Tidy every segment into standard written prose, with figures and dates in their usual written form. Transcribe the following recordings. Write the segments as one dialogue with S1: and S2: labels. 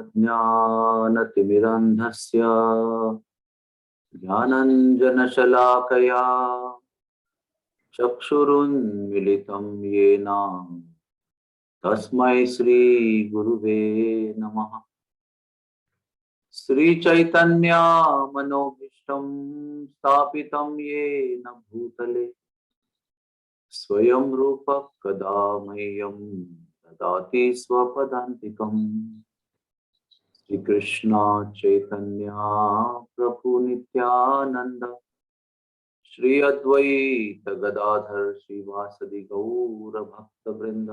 S1: अज्ञानतिमिरन्धस्य ज्ञानञ्जनशलाकया चक्षुरुन्मिलितं येन तस्मै श्रीगुरुवे नमः। श्रीचैतन्य मनोभीष्टं स्थापितं येन भूतले स्वयं रूप कदा मह्यं ददाति स्वपदान्तिकम्। श्री कृष्ण चैतन्य प्रभु नित्यानंद श्री अद्वैत गदाधर श्रीवासदि गौर भक्त वृंद।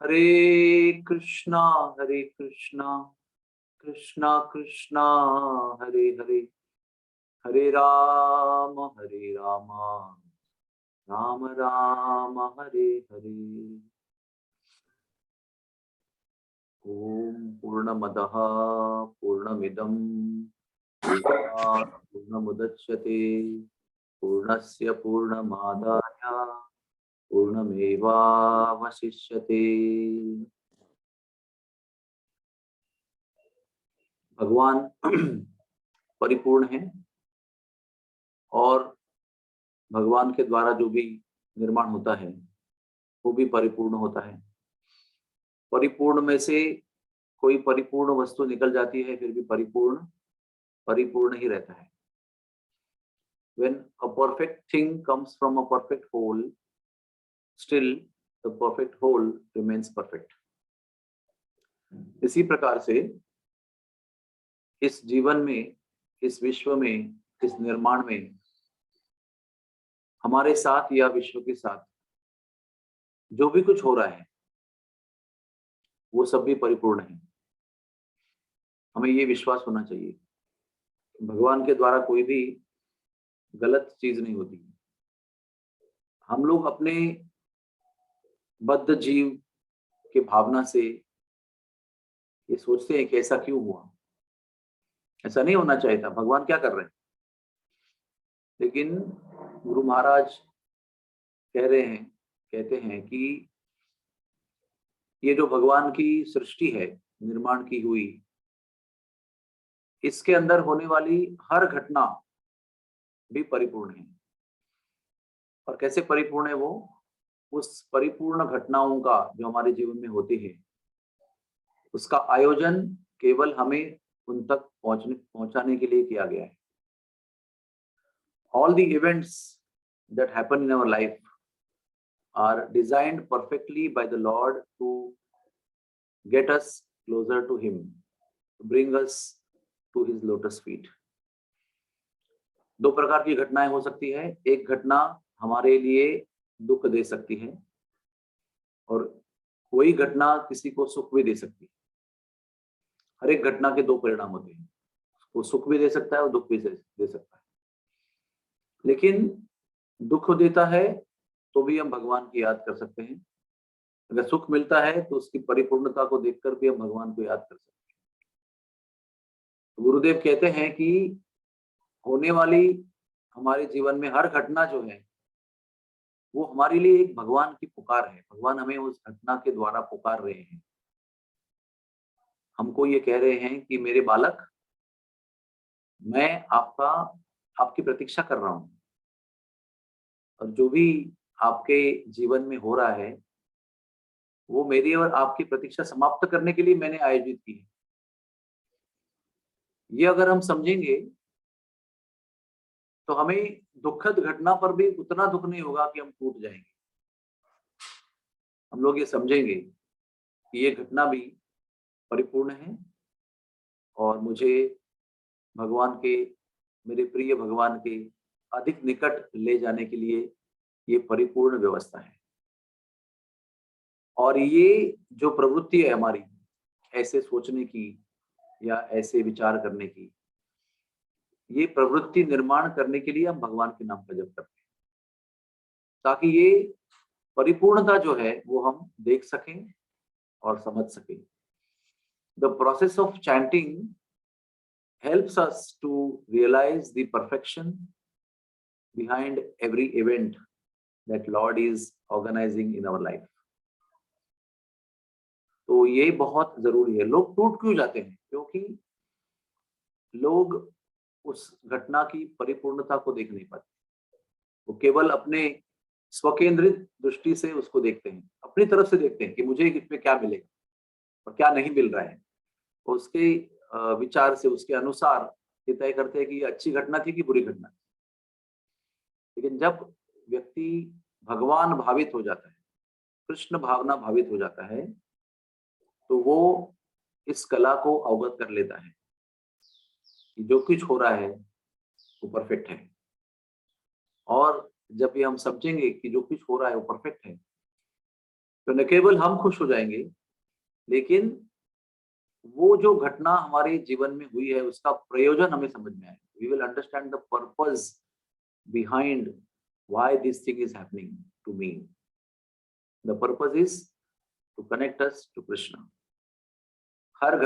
S1: हरे कृष्णा कृष्णा कृष्णा हरे हरे, हरे राम राम राम हरे हरे। ओम पूर्णमदः पूर्णमिदं पूर्णमुदच्यते पूर्णस्य पूर्णमादाय पूर्णमेवावशिष्यते। भगवान परिपूर्ण है और भगवान के द्वारा जो भी निर्माण होता है वो भी परिपूर्ण होता है। परिपूर्ण में से कोई परिपूर्ण वस्तु निकल जाती है, फिर भी परिपूर्ण ही रहता है। When a perfect thing comes from a perfect whole, still the perfect whole remains perfect. इसी प्रकार से इस जीवन में, इस विश्व में, इस निर्माण में हमारे साथ या विश्व के साथ जो भी कुछ हो रहा है वो सब भी परिपूर्ण है। हमें ये विश्वास होना चाहिए, भगवान के द्वारा कोई भी गलत चीज नहीं होती। हम लोग अपने बद्ध जीव के भावना से ये सोचते हैं कि ऐसा क्यों हुआ, ऐसा नहीं होना चाहिए था, भगवान क्या कर रहे हैं। लेकिन गुरु महाराज कहते हैं कि ये जो भगवान की सृष्टि है, निर्माण की हुई, इसके अंदर होने वाली हर घटना भी परिपूर्ण है। और कैसे परिपूर्ण है वो? उस परिपूर्ण घटनाओं का जो हमारे जीवन में होती है उसका आयोजन केवल हमें उन तक पहुंचाने के लिए किया गया है। All the events that happen in our life are designed perfectly by the Lord to get us closer to Him, to bring us to His lotus feet. दो प्रकार की घटनाएं हो सकती है। एक घटना हमारे लिए दुख दे सकती है और कोई घटना किसी को सुख भी दे सकती है। हर एक घटना के दो परिणाम होते हैं, वो सुख भी दे सकता है और दुख भी दे सकता है। लेकिन दुख देता है तो भी हम भगवान की याद कर सकते हैं। अगर सुख मिलता है तो उसकी परिपूर्णता को देखकर भी हम भगवान को याद कर सकते हैं। तो गुरुदेव कहते हैं कि होने वाली हमारे जीवन में हर घटना जो है वो हमारे लिए एक भगवान की पुकार है। भगवान हमें उस घटना के द्वारा पुकार रहे हैं, हमको ये कह रहे हैं कि मेरे बालक, मैं आपकी प्रतीक्षा कर रहा हूं और जो भी आपके जीवन में हो रहा है वो मेरी और आपकी प्रतीक्षा समाप्त करने के लिए मैंने आयोजित की है। ये अगर हम समझेंगे तो हमें दुखद घटना पर भी उतना दुख नहीं होगा कि हम टूट जाएंगे। हम लोग ये समझेंगे कि ये घटना भी परिपूर्ण है और मुझे भगवान के, मेरे प्रिय भगवान के अधिक निकट ले जाने के लिए ये परिपूर्ण व्यवस्था है। और ये जो प्रवृत्ति है हमारी ऐसे सोचने की या ऐसे विचार करने की, ये प्रवृत्ति निर्माण करने के लिए हम भगवान के नाम का जप करते हैं, ताकि ये परिपूर्णता जो है वो हम देख सकें और समझ सकें। The process of chanting helps us to realize the perfection behind every event that Lord is organizing in our life. तो ये बहुत जरूरी है। लोग टूट क्यों जाते हैं? क्योंकि लोग उस घटना की परिपूर्णता को देख नहीं पाते। वो केवल अपने स्वकेंद्रित दृष्टि से उसको देखते हैं, अपनी तरफ से देखते हैं कि मुझे इसमें क्या मिलेगा और क्या नहीं मिल रहा है। उसके विचार से, उसके अनुसार ये तय करते हैं कि ये अच्छी घटना थी कि बुरी घटना थी। लेकिन जब व्यक्ति भगवान भावित हो जाता है, कृष्ण भावना भावित हो जाता है, तो वो इस कला को अवगत कर लेता है कि जो कुछ हो रहा है वो परफेक्ट है। और जब ये हम समझेंगे कि जो कुछ हो रहा है वो परफेक्ट है, तो न केवल हम खुश हो जाएंगे, लेकिन वो जो घटना हमारे जीवन में हुई है उसका प्रयोजन हमें समझ में आएगा। We will understand the purpose behind why this thing is happening to me. The purpose is to connect us to Krishna. हर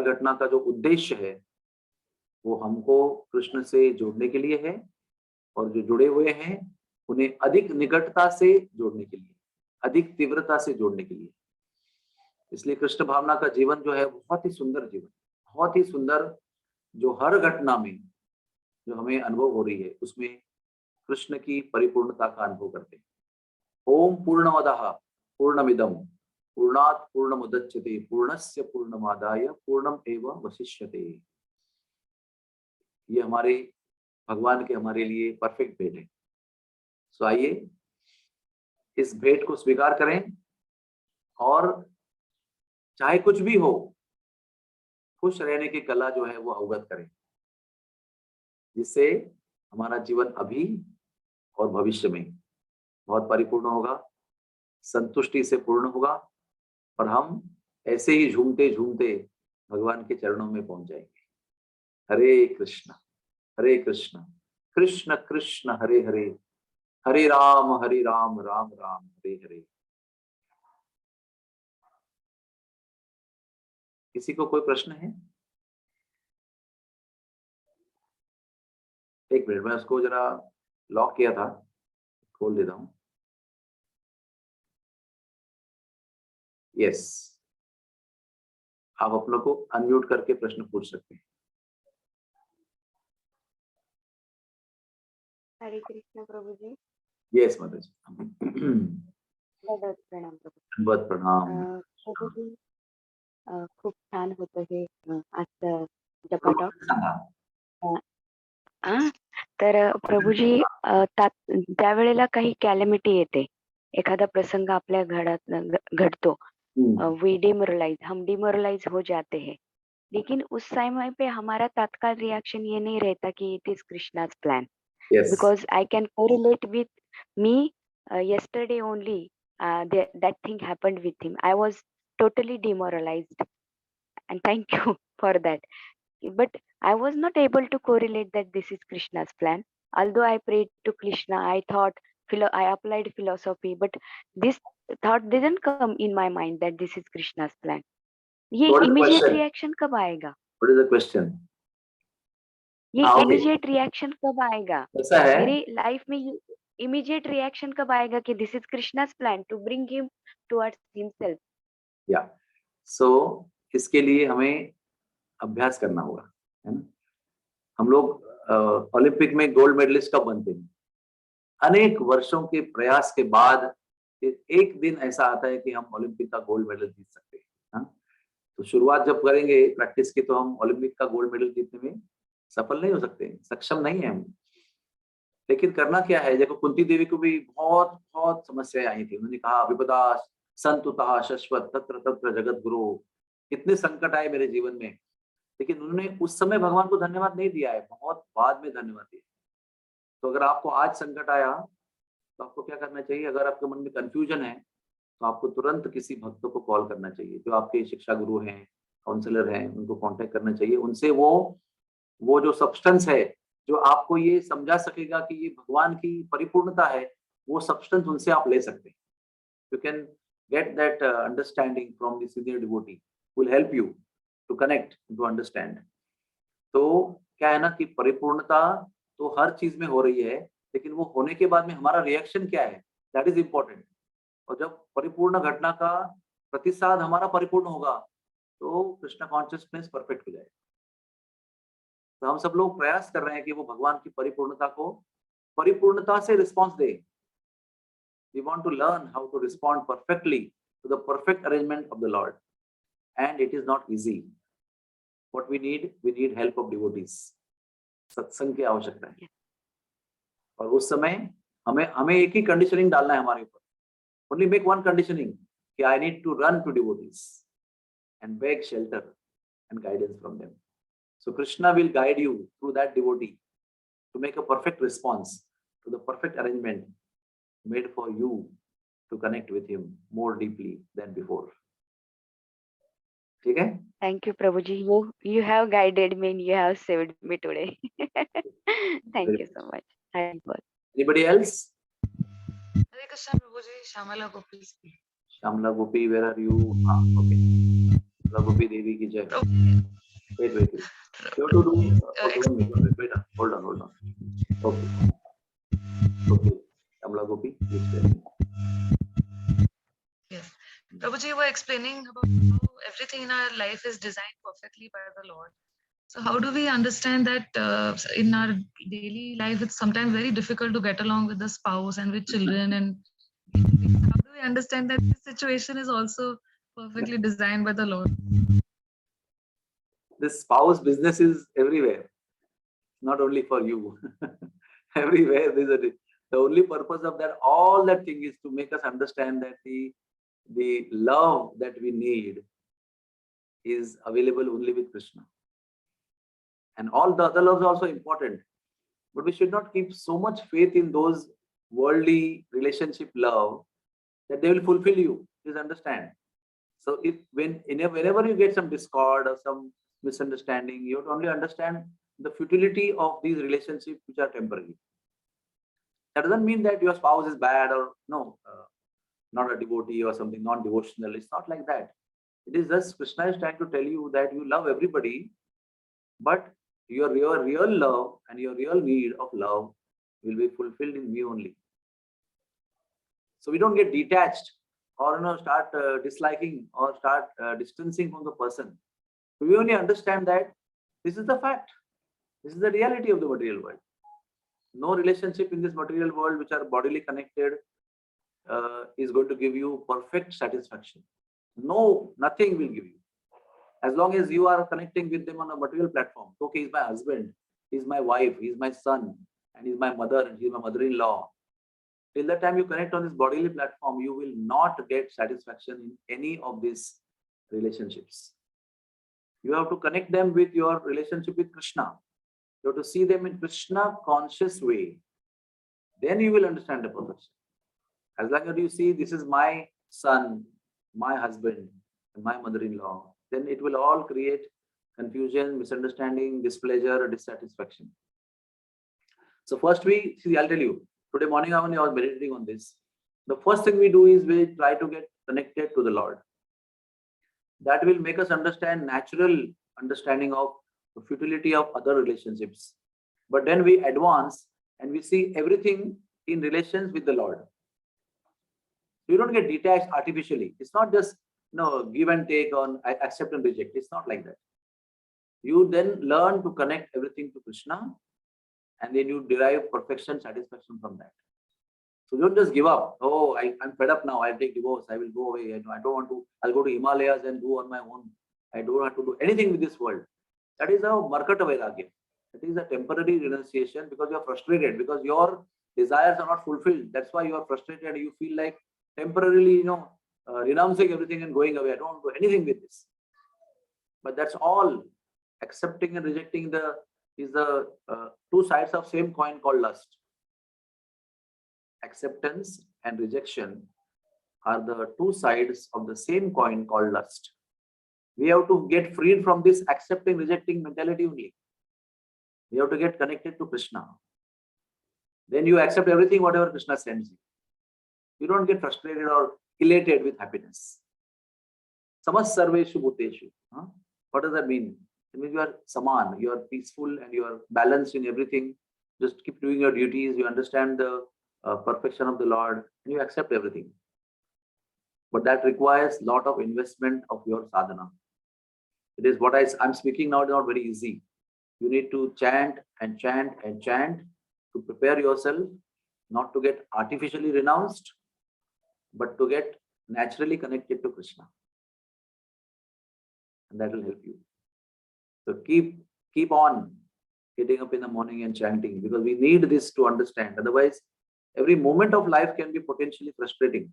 S1: घटना का जो उद्देश्य है वो हमको कृष्ण से जोड़ने के लिए है, और जो जुड़े हुए हैं उन्हें अधिक निकटता से जोड़ने के लिए, अधिक तीव्रता से जोड़ने के लिए। इसलिए कृष्ण भावना का जीवन जो है बहुत ही सुंदर जीवन, बहुत ही सुंदर, जो हर घटना में जो हमें अनुभव हो रही है उसमें कृष्ण की परिपूर्णता का अनुभव करते हैं। ओम पूर्णमदः पूर्णमिदं पूर्णात् पूर्णमुदच्यते पूर्णस्य पूर्णमादाय पूर्णम एव वशिष्यते। ये हमारे भगवान के हमारे लिए परफेक्ट भेंट है। सो आइए इस भेंट को स्वीकार करें, और चाहे कुछ भी हो, खुश रहने की कला जो है वो अवगत करें, जिससे हमारा जीवन अभी और भविष्य में बहुत परिपूर्ण होगा, संतुष्टि से पूर्ण होगा, और हम ऐसे ही झूमते झूमते भगवान के चरणों में पहुंच जाएंगे। हरे कृष्ण कृष्ण कृष्ण हरे हरे, हरे राम राम राम हरे हरे। किसी को कोई प्रश्न है? एक मिनट, मैं उसको जरा लॉक किया था, खोल देता हूं। यस, आप अपनों को अनम्यूट करके प्रश्न पूछ सकते हैं।
S2: हरे कृष्ण प्रभु जी।
S1: यस माता जी।
S2: प्रणाम प्रभू।
S1: बहुत प्रणाम।
S2: प्रभू जी, खूप छान होतं हे आजचं जपाटॉक। तर प्रभूजी, त्यावेळेला काही कॅलॅमिटी येते, एखादा प्रसंग आपल्या घडतो, वी डिमोरलाइज, हम डिमोरलाइज हो जाते हैं, लेकिन उस समय पे हमारा तत्काल रिएक्शन ये नहीं रहता कि it is Krishna's plan, because I can correlate with me. Yesterday only that thing happened with him. I was totally demoralized, and thank you for that. But I was not able to correlate that this is Krishna's plan. Although I prayed to Krishna, I thought, I applied philosophy, but this thought didn't come in my mind that this is Krishna's plan. ये immediate reaction कब आएगा?
S1: What is the question?
S2: ये immediate reaction कब आएगा?
S1: ऐसा है,
S2: मेरी life में immediate reaction कब आएगा कि this is Krishna's plan to bring him towards himself?
S1: या सो इसके लिए हमें अभ्यास करना होगा, है ना। हम लोग ओलंपिक में गोल्ड मेडलिस्ट कब बनते हैं? अनेक वर्षों के प्रयास के बाद एक दिन ऐसा आता है कि हम ओलंपिक का गोल्ड मेडल जीत सकते हैं, हाँ? तो शुरुआत जब करेंगे प्रैक्टिस की, तो हम ओलंपिक का गोल्ड मेडल जीतने में सफल नहीं हो सकते, सक्षम नहीं है हम। लेकिन करना क्या है? देखो, कुंती देवी को भी बहुत बहुत समस्याएं आई थी। उन्होंने कहा, विपदा संतुतः शश्वत तत्र तत्र जगत गुरु। कितने संकट आए मेरे जीवन में, लेकिन उन्होंने उस समय भगवान को धन्यवाद नहीं दिया है, बहुत बाद में धन्यवाद दिया। तो अगर आपको आज संकट आया तो आपको क्या करना चाहिए? अगर आपके मन में कंफ्यूजन है तो आपको तुरंत किसी भक्त को कॉल करना चाहिए, जो आपके शिक्षा गुरु हैं, काउंसलर हैं, उनको कांटेक्ट करना चाहिए। उनसे वो जो सब्सटेंस है जो आपको ये समझा सकेगा कि ये भगवान की परिपूर्णता है, वो सब्सटेंस उनसे आप ले सकते हैं। You can get that understanding from the senior devotee, will help you to connect, to understand. तो क्या है ना कि परिपूर्णता तो हर चीज में हो रही है, लेकिन वो होने के बाद में हमारा रिएक्शन क्या है, दैट इज इम्पोर्टेंट। और जब परिपूर्ण घटना का प्रतिसाद हमारा परिपूर्ण होगा तो कृष्ण कॉन्शियसनेस परफेक्ट हो जाएगा। तो हम सब लोग प्रयास कर रहे हैं कि वो भगवान की परिपूर्णता को परिपूर्णता से response they. We want to learn how to respond perfectly to the perfect arrangement of the Lord, and it is not easy. What we need help of devotees. सत्संग की आवश्यकता है। और उस समय हमें हमें एक ही कंडीशनिंग डालना है हमारे ऊपर। Only make one conditioning कि I need to run to devotees and beg shelter and guidance from them. So Krishna will guide you through that devotee to make a perfect response to the perfect arrangement made for you to connect with him more deeply than before. ठीक है?
S2: Thank you, Prabhuji. You have guided me and you have saved me today. Thank you so much. Hari Bol.
S1: Anybody else?
S3: Hare Krishna, Prabhuji. Shamala Gopi.
S1: Shamla Gopi, where are you? Okay. Shamla Gopi Devi ki jai. Wait. You have to do. Hold on. Okay. Shamla Gopi, please tell me.
S3: Yes. Prabhuji, you were explaining about how everything in our life is designed perfectly by the Lord. So how do we understand that in our daily life, it's sometimes very difficult to get along with the spouse and with children, and how do we understand that this situation is also perfectly designed by the Lord?
S1: This spouse business is everywhere, not only for you. Everywhere the only purpose of that, all that thing is to make us understand that the love that we need is available only with Krishna. And all the other loves are also important. But we should not keep so much faith in those worldly relationship love that they will fulfill you. Please understand. So whenever you get some discord or some misunderstanding, you have to only understand the futility of these relationships which are temporary. That doesn't mean that your spouse is bad or not a devotee or something non-devotional. It's not like that. It is just Krishna is trying to tell you that you love everybody, but your real love and your real need of love will be fulfilled in me only. So we don't get detached or start disliking or start distancing from the person. We only understand that this is the fact. This is the reality of the material world. No relationship in this material world which are bodily connected is going to give you perfect satisfaction. No, nothing will give you. As long as you are connecting with them on a material platform, okay, he's my husband, he's my wife, he's my son, and he's my mother, and he's my mother-in-law. Till the time you connect on this bodily platform, you will not get satisfaction in any of these relationships. You have to connect them with your relationship with Krishna. You have to see them in Krishna conscious way. Then you will understand the perfection. As long as you see this is my son, my husband, and my mother-in-law, then it will all create confusion, misunderstanding, displeasure, dissatisfaction. So first I'll tell you, today morning I was meditating on this. The first thing we do is we try to get connected to the Lord. That will make us understand natural understanding of the futility of other relationships. But then we advance and we see everything in relations with the Lord. You don't get detached artificially. It's not just give and take on accept and reject. It's not like that. You then learn to connect everything to Krishna, and then you derive perfection, satisfaction from that. So don't just give up. Oh, I'm fed up now. I'll take divorce. I will go away. I don't want to. I'll go to Himalayas and do on my own. I don't have to do anything with this world. That is a Markata Vairagya. That is a temporary renunciation because you are frustrated, because your desires are not fulfilled. That's why you are frustrated. You feel like temporarily, renouncing everything and going away. I don't want to do anything with this. But that's all. Accepting and rejecting is the two sides of same coin called lust. Acceptance and rejection are the two sides of the same coin called lust. We have to get freed from this accepting, rejecting mentality only. We have to get connected to Krishna. Then you accept everything, whatever Krishna sends you. You don't get frustrated or elated with happiness. Samas sarveshu bhuteshu. What does that mean? It means you are saman, you are peaceful and you are balanced in everything. Just keep doing your duties. You understand the perfection of the Lord, and you accept everything. But that requires a lot of investment of your sadhana. It is what I'm speaking now, is not very easy. You need to chant and chant and chant to prepare yourself, not to get artificially renounced, but to get naturally connected to Krishna. And that will help you. So keep on getting up in the morning and chanting, because we need this to understand. Otherwise, every moment of life can be potentially frustrating.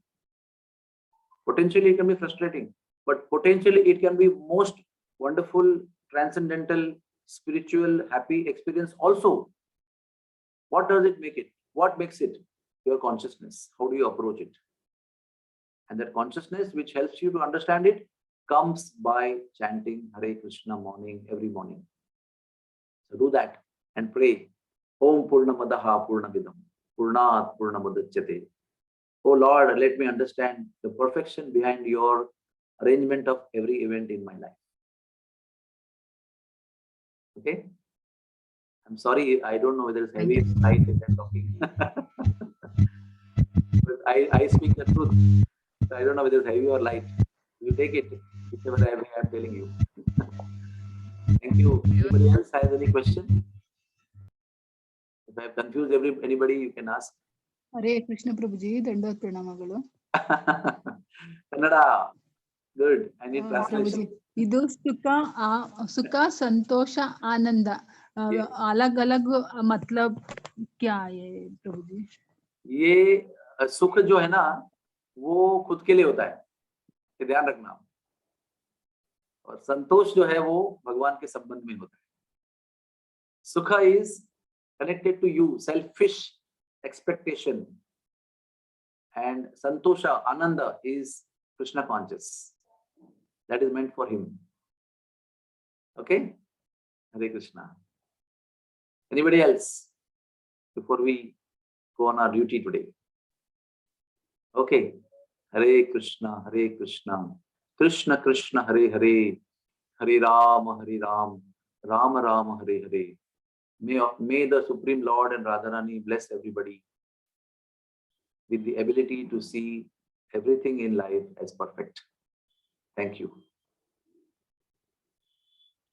S1: Potentially it can be frustrating, but potentially it can be most wonderful, transcendental, spiritual, happy experience also. What does it make it? What makes it? Your consciousness. How do you approach it? And that consciousness, which helps you to understand it, comes by chanting Hare Krishna every morning. So do that and pray. Om Purnamadaha Purnamidam Purnat Purnamadachyate. Oh Lord, let me understand the perfection behind your arrangement of every event in my life. Okay? I'm sorry, I don't know whether it's heavy or light if I'm talking. But I speak the truth. So I don't know whether it's heavy or light. You take it, whichever way I'm telling you. Thank you. Anybody else has any question? If I have confused anybody, you can ask.
S4: Hare Krishna Prabhuji, Dandavat Pranamagalu.
S1: Kannada. Good. I need translation.
S4: Prabhuji, idu sukha, santosha, ananda. अलग अलग मतलब क्या है प्रभु जी?
S1: ये सुख जो है ना, वो खुद के लिए होता है, ये ध्यान रखना. और संतोष जो है वो भगवान के संबंध में होता है. सुख is connected to you, selfish expectation, and santosha, ananda, is Krishna conscious. That is meant for him. Okay? Hare Krishna. Anybody else before we go on our duty today? Okay. Hare Krishna, Krishna Krishna, Hare Hare, Hare Ram, Rama Rama, Hare Hare. May the Supreme Lord and Radharani bless everybody with the ability to see everything in life as perfect. Thank you.